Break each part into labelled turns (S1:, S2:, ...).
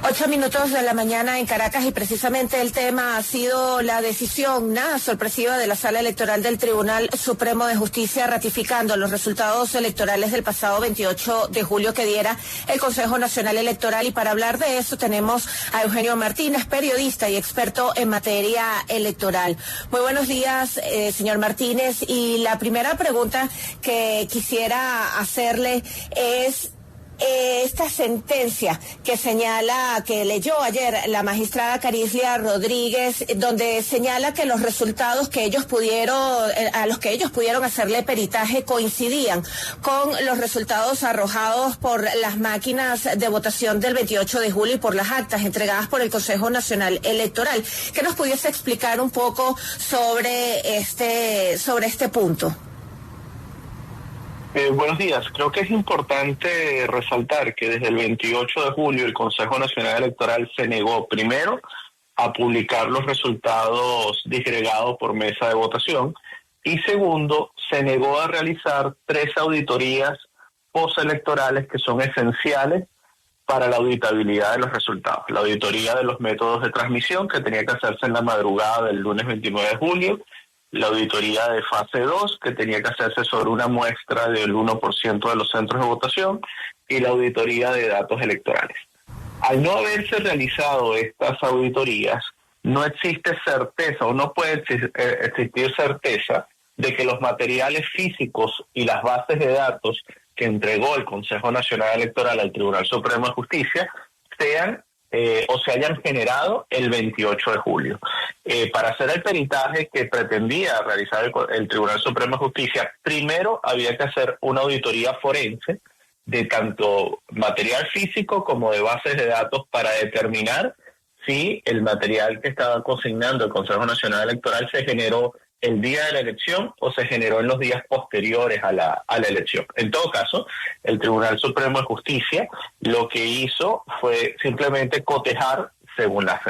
S1: 8 minutos de la mañana en Caracas, y precisamente el tema ha sido la decisión nada sorpresiva de la Sala Electoral del Tribunal Supremo de Justicia ratificando los resultados electorales del pasado 28 de julio que diera el Consejo Nacional Electoral. Y para hablar de eso tenemos a Eugenio Martínez, periodista y experto en materia electoral. Muy buenos días, señor Martínez. Y la primera pregunta que quisiera hacerle es esta sentencia que señala, que leyó ayer la magistrada Carislia Rodríguez, donde señala que los resultados que ellos pudieron, a los que ellos pudieron hacerle peritaje, coincidían con los resultados arrojados por las máquinas de votación del 28 de julio y por las actas entregadas por el Consejo Nacional Electoral. ¿Que nos pudiese explicar un poco sobre este punto?
S2: Buenos días. Creo que es importante resaltar que desde el 28 de julio el Consejo Nacional Electoral se negó primero a publicar los resultados disgregados por mesa de votación y segundo se negó a realizar 3 auditorías postelectorales que son esenciales para la auditabilidad de los resultados. La auditoría de los métodos de transmisión, que tenía que hacerse en la madrugada del lunes 29 de julio, la auditoría de fase 2, que tenía que hacerse sobre una muestra del 1% de los centros de votación, y la auditoría de datos electorales. Al no haberse realizado estas auditorías, no existe certeza o no puede existir certeza de que los materiales físicos y las bases de datos que entregó el Consejo Nacional Electoral al Tribunal Supremo de Justicia sean o se hayan generado el 28 de julio. Para hacer el peritaje que pretendía realizar el Tribunal Supremo de Justicia, primero había que hacer una auditoría forense de tanto material físico como de bases de datos para determinar si el material que estaba consignando el Consejo Nacional Electoral se generó el día de la elección o se generó en los días posteriores a la elección. En todo caso, el Tribunal Supremo de Justicia lo que hizo fue simplemente cotejar, según las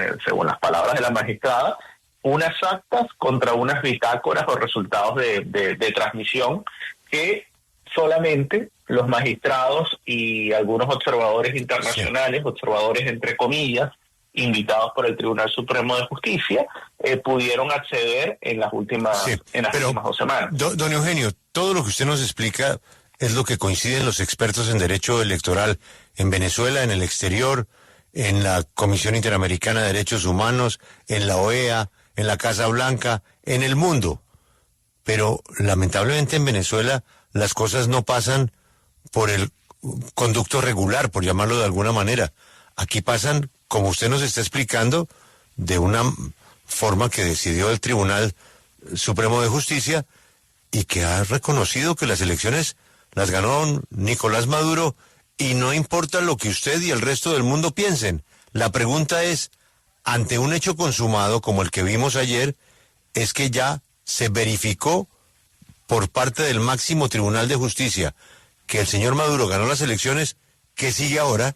S2: palabras de la magistrada, unas actas contra unas bitácoras o resultados de transmisión que solamente los magistrados y algunos observadores internacionales, observadores entre comillas, invitados por el Tribunal Supremo de Justicia, pudieron acceder en las últimas 2 semanas.
S3: Don Eugenio, todo lo que usted nos explica es lo que coinciden los expertos en derecho electoral en Venezuela, en el exterior, en la Comisión Interamericana de Derechos Humanos, en la OEA, en la Casa Blanca, en el mundo. Pero lamentablemente en Venezuela las cosas no pasan por el conducto regular, por llamarlo de alguna manera. Aquí pasan, como usted nos está explicando, de una forma que decidió el Tribunal Supremo de Justicia y que ha reconocido que las elecciones las ganó Nicolás Maduro y no importa lo que usted y el resto del mundo piensen. La pregunta es, ante un hecho consumado como el que vimos ayer, es que ya se verificó por parte del máximo Tribunal de Justicia que el señor Maduro ganó las elecciones. ¿Qué sigue ahora?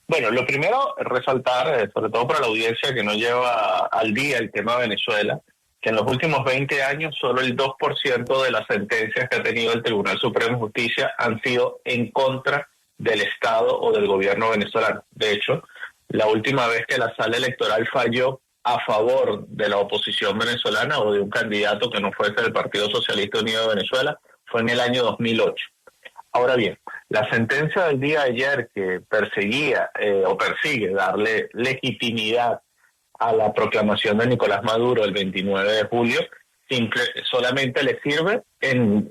S2: Bueno, lo primero, resaltar, sobre todo para la audiencia que no lleva al día el tema de Venezuela, que en los últimos 20 años solo el 2% de las sentencias que ha tenido el Tribunal Supremo de Justicia han sido en contra del Estado o del gobierno venezolano. De hecho, la última vez que la Sala Electoral falló a favor de la oposición venezolana o de un candidato que no fuese del Partido Socialista Unido de Venezuela fue en el año 2008. Ahora bien, la sentencia del día de ayer que persigue darle legitimidad a la proclamación de Nicolás Maduro el 29 de julio, solamente le sirve en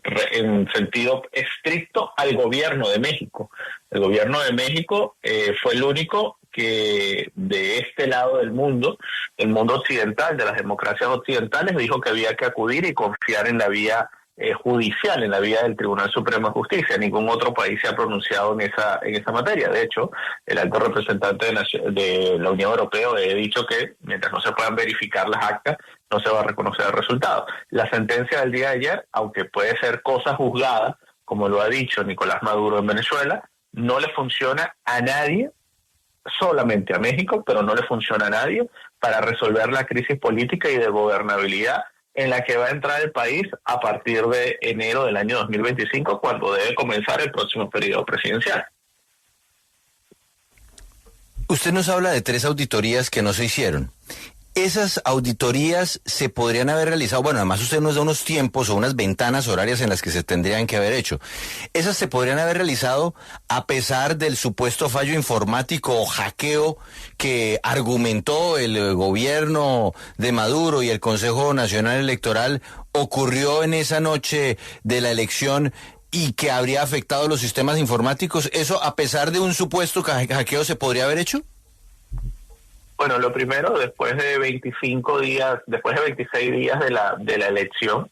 S2: sentido estricto al gobierno de México. El gobierno de México fue el único que de este lado del mundo, el mundo occidental, de las democracias occidentales, dijo que había que acudir y confiar en la vía judicial, en la vía del Tribunal Supremo de Justicia. Ningún otro país se ha pronunciado en esa materia. De hecho, el alto representante de la Unión Europea ha dicho que mientras no se puedan verificar las actas, no se va a reconocer el resultado. La sentencia del día de ayer, aunque puede ser cosa juzgada, como lo ha dicho Nicolás Maduro en Venezuela, no le funciona a nadie, solamente a México, pero no le funciona a nadie para resolver la crisis política y de gobernabilidad en la que va a entrar el país a partir de enero del año 2025, cuando debe comenzar el próximo periodo presidencial.
S4: Usted nos habla de 3 auditorías que no se hicieron. Esas auditorías se podrían haber realizado, bueno, además usted nos da unos tiempos o unas ventanas horarias en las que se tendrían que haber hecho. Esas se podrían haber realizado a pesar del supuesto fallo informático o hackeo que argumentó el gobierno de Maduro y el Consejo Nacional Electoral ocurrió en esa noche de la elección y que habría afectado los sistemas informáticos. ¿Eso a pesar de un supuesto hackeo se podría haber hecho?
S2: Bueno, lo primero, después de 26 días de la elección,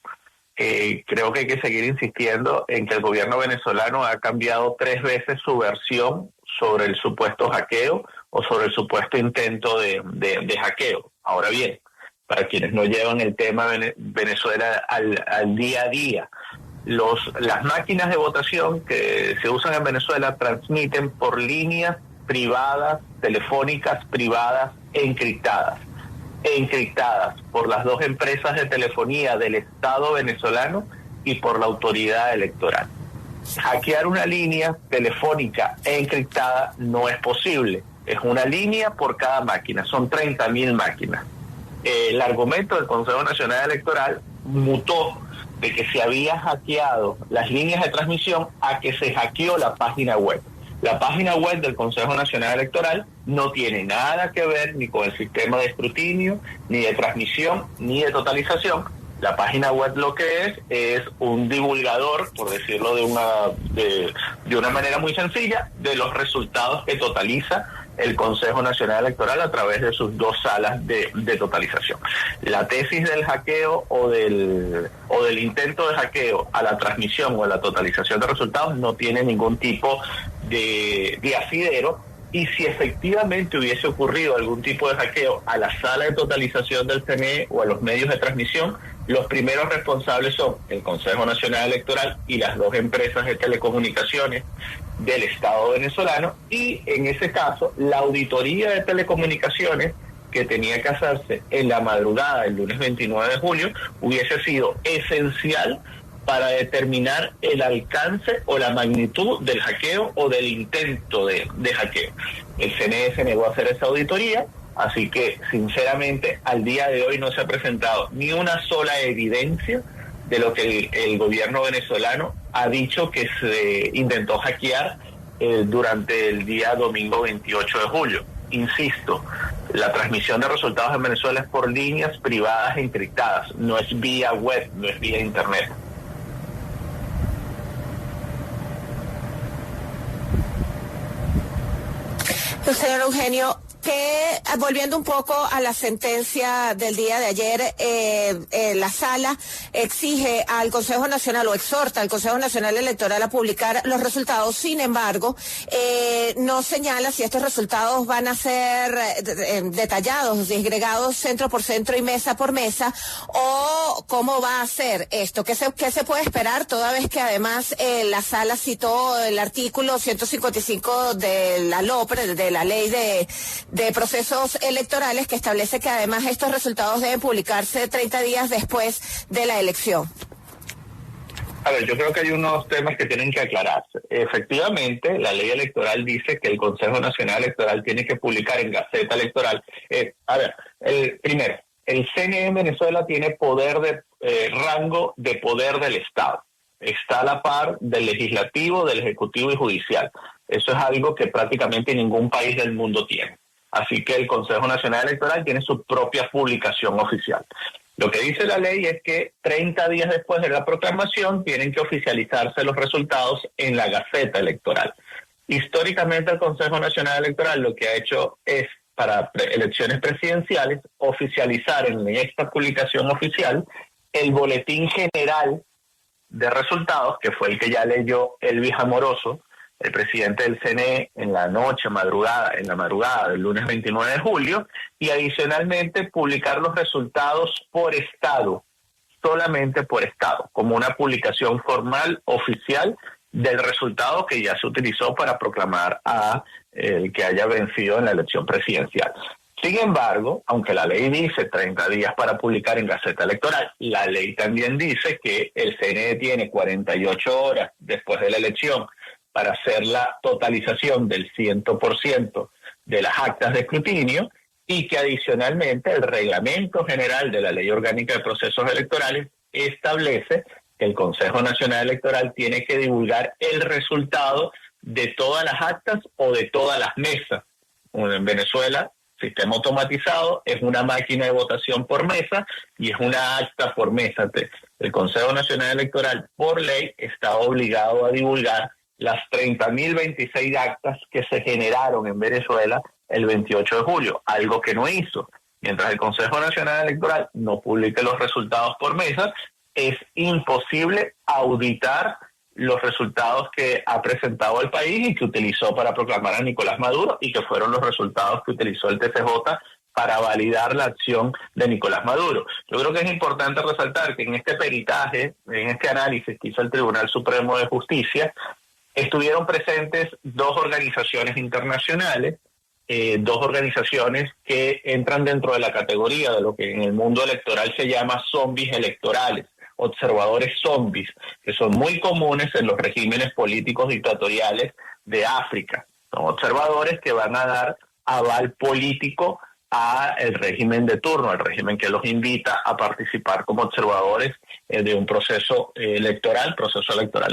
S2: creo que hay que seguir insistiendo en que el gobierno venezolano ha cambiado 3 veces su versión sobre el supuesto hackeo o sobre el supuesto intento de hackeo. Ahora bien, para quienes no llevan el tema Venezuela al día a día, las máquinas de votación que se usan en Venezuela transmiten por líneas privadas, telefónicas privadas encriptadas por las 2 empresas de telefonía del Estado venezolano y por la autoridad electoral. Hackear una línea telefónica encriptada no es posible, es una línea por cada máquina, son 30.000 máquinas. El argumento del Consejo Nacional Electoral mutó de que se había hackeado las líneas de transmisión a que se hackeó la página web. La página web del Consejo Nacional Electoral no tiene nada que ver ni con el sistema de escrutinio, ni de transmisión, ni de totalización. La página web lo que es un divulgador, por decirlo de una manera muy sencilla, de los resultados que totaliza el Consejo Nacional Electoral a través de sus 2 salas de totalización. La tesis del hackeo o del intento de hackeo a la transmisión o a la totalización de resultados no tiene ningún tipo de asidero, y si efectivamente hubiese ocurrido algún tipo de hackeo a la sala de totalización del CNE o a los medios de transmisión, los primeros responsables son el Consejo Nacional Electoral y las 2 empresas de telecomunicaciones del Estado venezolano, y en ese caso la auditoría de telecomunicaciones que tenía que hacerse en la madrugada del lunes 29 de julio hubiese sido esencial para determinar el alcance o la magnitud del hackeo o del intento de hackeo. El CNE se negó a hacer esa auditoría, así que sinceramente al día de hoy no se ha presentado ni una sola evidencia de lo que el gobierno venezolano ha dicho que se intentó hackear durante el día domingo 28 de julio. Insisto, la transmisión de resultados en Venezuela es por líneas privadas encriptadas, no es vía web, no es vía internet.
S1: Señor Eugenio, que volviendo un poco a la sentencia del día de ayer, la sala exige al Consejo Nacional o exhorta al Consejo Nacional Electoral a publicar los resultados. Sin embargo, no señala si estos resultados van a ser detallados, disgregados centro por centro y mesa por mesa, o cómo va a ser esto. ¿Qué se puede esperar, toda vez que además la sala citó el artículo 155 de la LOPRE, de la ley de procesos electorales, que establece que además estos resultados deben publicarse 30 días después de la elección?
S2: A ver, yo creo que hay unos temas que tienen que aclararse. Efectivamente, la ley electoral dice que el Consejo Nacional Electoral tiene que publicar en Gaceta Electoral. Primero, el CNE en Venezuela tiene rango de poder del Estado. Está a la par del legislativo, del ejecutivo y judicial. Eso es algo que prácticamente ningún país del mundo tiene. Así que el Consejo Nacional Electoral tiene su propia publicación oficial. Lo que dice la ley es que 30 días después de la proclamación tienen que oficializarse los resultados en la Gaceta Electoral. Históricamente el Consejo Nacional Electoral lo que ha hecho es, para elecciones presidenciales, oficializar en esta publicación oficial el boletín general de resultados, que fue el que ya leyó Elvis Amoroso, el presidente del CNE, en la madrugada del lunes 29 de julio, y adicionalmente publicar los resultados por estado, solamente por estado, como una publicación formal, oficial, del resultado que ya se utilizó para proclamar a el que haya vencido en la elección presidencial. Sin embargo, aunque la ley dice 30 días para publicar en Gaceta Electoral, la ley también dice que el CNE tiene 48 horas después de la elección para hacer la totalización del 100% de las actas de escrutinio y que adicionalmente el Reglamento General de la Ley Orgánica de Procesos Electorales establece que el Consejo Nacional Electoral tiene que divulgar el resultado de todas las actas o de todas las mesas. En Venezuela, sistema automatizado, es una máquina de votación por mesa y es una acta por mesa. El Consejo Nacional Electoral, por ley, está obligado a divulgar las 30.026 actas que se generaron en Venezuela el 28 de julio, algo que no hizo. Mientras el Consejo Nacional Electoral no publique los resultados por mesa, es imposible auditar los resultados que ha presentado el país y que utilizó para proclamar a Nicolás Maduro y que fueron los resultados que utilizó el TCJ para validar la acción de Nicolás Maduro. Yo creo que es importante resaltar que en este peritaje, en este análisis que hizo el Tribunal Supremo de Justicia, estuvieron presentes dos organizaciones internacionales, dos organizaciones que entran dentro de la categoría de lo que en el mundo electoral se llama zombies electorales, observadores zombies, que son muy comunes en los regímenes políticos dictatoriales de África. Son observadores que van a dar aval político a el régimen de turno, al régimen que los invita a participar como observadores de un proceso electoral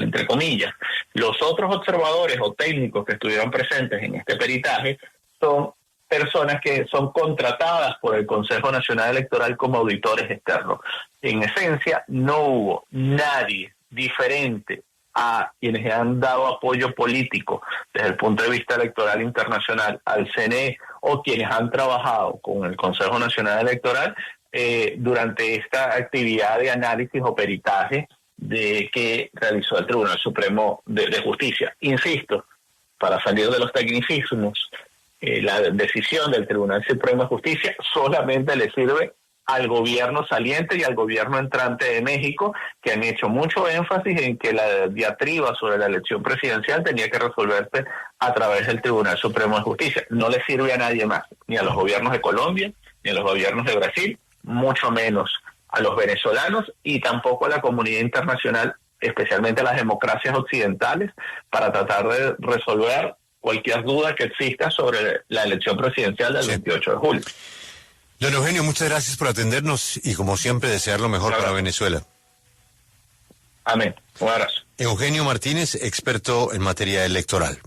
S2: entre comillas. Los otros observadores o técnicos que estuvieron presentes en este peritaje son personas que son contratadas por el Consejo Nacional Electoral como auditores externos. En esencia, no hubo nadie diferente a quienes han dado apoyo político desde el punto de vista electoral internacional al CNE o quienes han trabajado con el Consejo Nacional Electoral durante esta actividad de análisis o peritaje que realizó el Tribunal Supremo de Justicia. Insisto, para salir de los tecnicismos, la decisión del Tribunal Supremo de Justicia solamente le sirve al gobierno saliente y al gobierno entrante de México, que han hecho mucho énfasis en que la diatriba sobre la elección presidencial tenía que resolverse a través del Tribunal Supremo de Justicia. No le sirve a nadie más, ni a los gobiernos de Colombia, ni a los gobiernos de Brasil, mucho menos a los venezolanos y tampoco a la comunidad internacional, especialmente a las democracias occidentales, para tratar de resolver cualquier duda que exista sobre la elección presidencial del 28 de julio.
S3: Don Eugenio, muchas gracias por atendernos y como siempre desear lo mejor para Venezuela.
S2: Amén. Un abrazo.
S3: Eugenio Martínez, experto en materia electoral.